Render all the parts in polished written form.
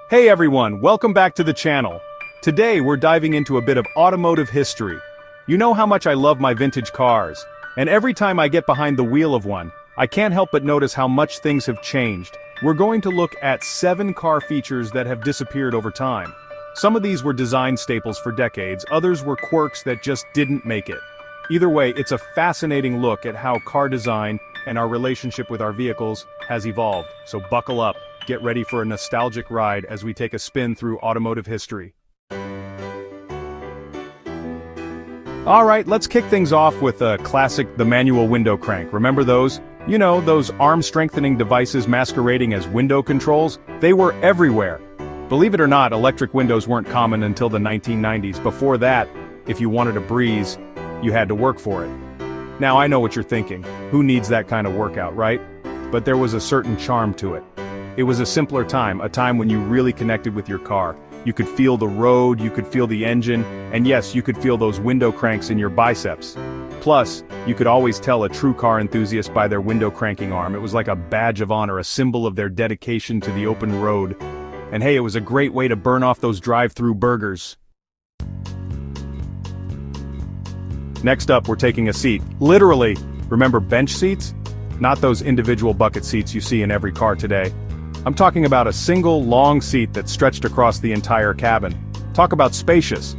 Hey everyone, welcome back to the channel. Today we're diving into a bit of automotive history. You know how much I love my vintage cars, and every time I get behind the wheel of one, I can't help but notice how much things have changed. We're going to look at 7 car features that have disappeared over time. Some of these were design staples for decades, others were quirks that just didn't make it. Either way, it's a fascinating look at how car design and our relationship with our vehicles has evolved. So buckle up. Get ready for a nostalgic ride as we take a spin through automotive history. Alright, let's kick things off with a classic, the manual window crank. Remember those? You know, those arm-strengthening devices masquerading as window controls? They were everywhere. Believe it or not, electric windows weren't common until the 1990s. Before that, if you wanted a breeze, you had to work for it. Now I know what you're thinking. Who needs that kind of workout, right? But there was a certain charm to it. It was a simpler time, a time when you really connected with your car. You could feel the road, you could feel the engine, and yes, you could feel those window cranks in your biceps. Plus, you could always tell a true car enthusiast by their window cranking arm. It was like a badge of honor, a symbol of their dedication to the open road. And hey, it was a great way to burn off those drive-through burgers. Next up, we're taking a seat. Literally, remember bench seats? Not those individual bucket seats you see in every car today. I'm talking about a single, long seat that stretched across the entire cabin. Talk about spacious.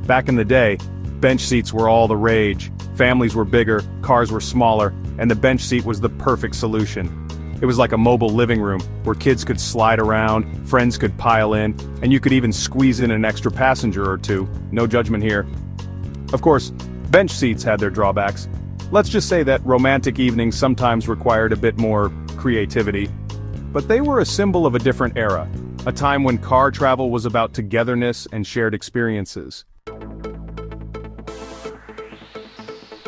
Back in the day, bench seats were all the rage. Families were bigger, cars were smaller, and the bench seat was the perfect solution. It was like a mobile living room, where kids could slide around, friends could pile in, and you could even squeeze in an extra passenger or two. No judgment here. Of course, bench seats had their drawbacks. Let's just say that romantic evenings sometimes required a bit more creativity. But they were a symbol of a different era, a time when car travel was about togetherness and shared experiences.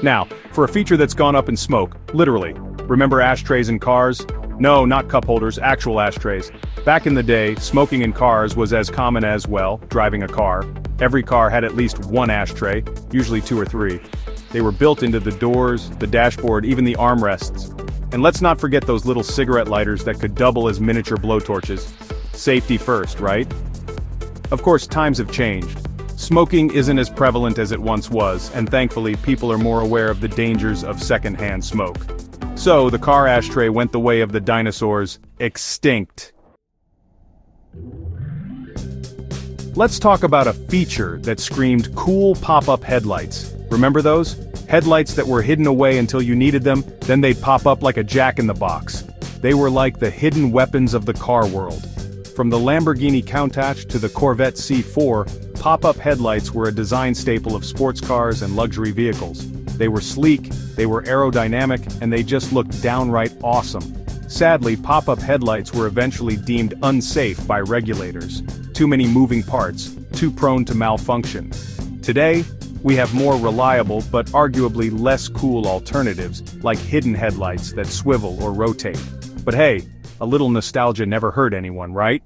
Now, for a feature that's gone up in smoke, literally. Remember ashtrays in cars? No, not cup holders, actual ashtrays. Back in the day, smoking in cars was as common as, well, driving a car. Every car had at least one ashtray, usually 2 or 3. They were built into the doors, the dashboard, even the armrests. And let's not forget those little cigarette lighters that could double as miniature blowtorches. Safety first, right? Of course, times have changed. Smoking isn't as prevalent as it once was, and thankfully, people are more aware of the dangers of secondhand smoke. So, the car ashtray went the way of the dinosaurs, extinct. Let's talk about a feature that screamed cool pop-up headlights. Remember those? Headlights that were hidden away until you needed them, then they'd pop up like a jack-in-the-box. They were like the hidden weapons of the car world. From the Lamborghini Countach to the Corvette C4, pop-up headlights were a design staple of sports cars and luxury vehicles. They were sleek, they were aerodynamic, and they just looked downright awesome. Sadly, pop-up headlights were eventually deemed unsafe by regulators. Too many moving parts, too prone to malfunction. Today, we have more reliable but arguably less cool alternatives, like hidden headlights that swivel or rotate. But hey, a little nostalgia never hurt anyone, right?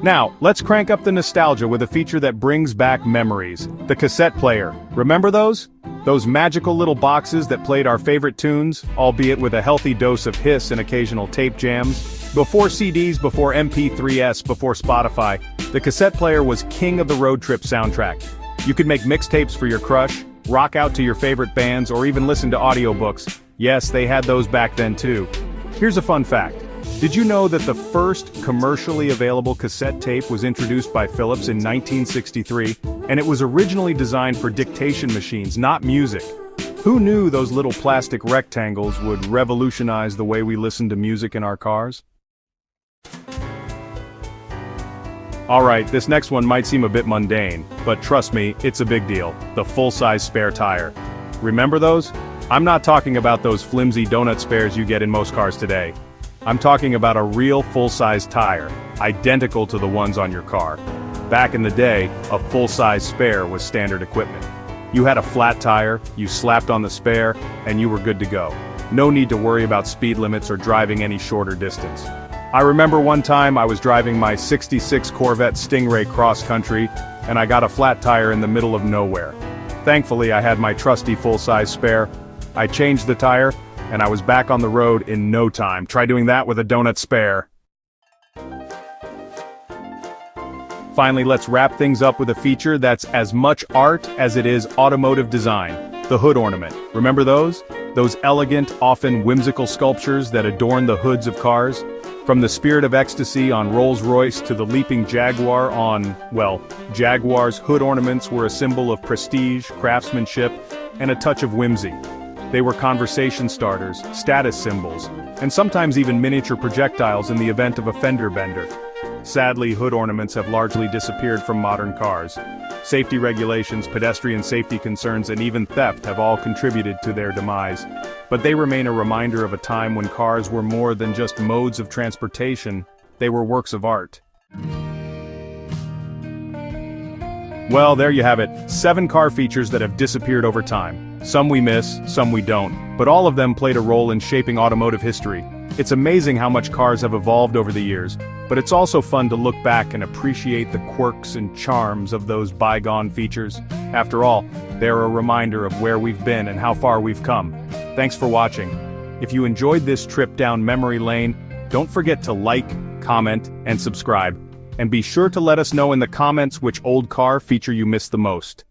Now, let's crank up the nostalgia with a feature that brings back memories. The cassette player. Remember those? Those magical little boxes that played our favorite tunes, albeit with a healthy dose of hiss and occasional tape jams. Before CDs, before MP3s, before Spotify, the cassette player was king of the road trip soundtrack. You could make mixtapes for your crush, rock out to your favorite bands, or even listen to audiobooks. Yes, they had those back then too. Here's a fun fact. Did you know that the first commercially available cassette tape was introduced by Philips in 1963, and it was originally designed for dictation machines, not music? Who knew those little plastic rectangles would revolutionize the way we listen to music in our cars? Alright, this next one might seem a bit mundane, but trust me, it's a big deal. The full-size spare tire. Remember those? I'm not talking about those flimsy donut spares you get in most cars today. I'm talking about a real full-size tire, identical to the ones on your car. Back in the day, a full-size spare was standard equipment. You had a flat tire, you slapped on the spare, and you were good to go. No need to worry about speed limits or driving any shorter distance. I remember one time I was driving my '66 Corvette Stingray cross-country, and I got a flat tire in the middle of nowhere. Thankfully, I had my trusty full-size spare. I changed the tire, and I was back on the road in no time. Try doing that with a donut spare. Finally, let's wrap things up with a feature that's as much art as it is automotive design. The hood ornament. Remember those? Those elegant, often whimsical sculptures that adorn the hoods of cars? From the Spirit of Ecstasy on Rolls-Royce to the Leaping Jaguar on, well, Jaguar's hood ornaments were a symbol of prestige, craftsmanship, and a touch of whimsy. They were conversation starters, status symbols, and sometimes even miniature projectiles in the event of a fender bender. Sadly, hood ornaments have largely disappeared from modern cars. Safety regulations, pedestrian safety concerns, and even theft have all contributed to their demise. But they remain a reminder of a time when cars were more than just modes of transportation, they were works of art. Well, there you have it, 7 car features that have disappeared over time. Some we miss, some we don't, but all of them played a role in shaping automotive history. It's amazing how much cars have evolved over the years, but it's also fun to look back and appreciate the quirks and charms of those bygone features. After all, they're a reminder of where we've been and how far we've come. Thanks for watching. If you enjoyed this trip down memory lane, don't forget to like, comment, and subscribe. And be sure to let us know in the comments which old car feature you missed the most.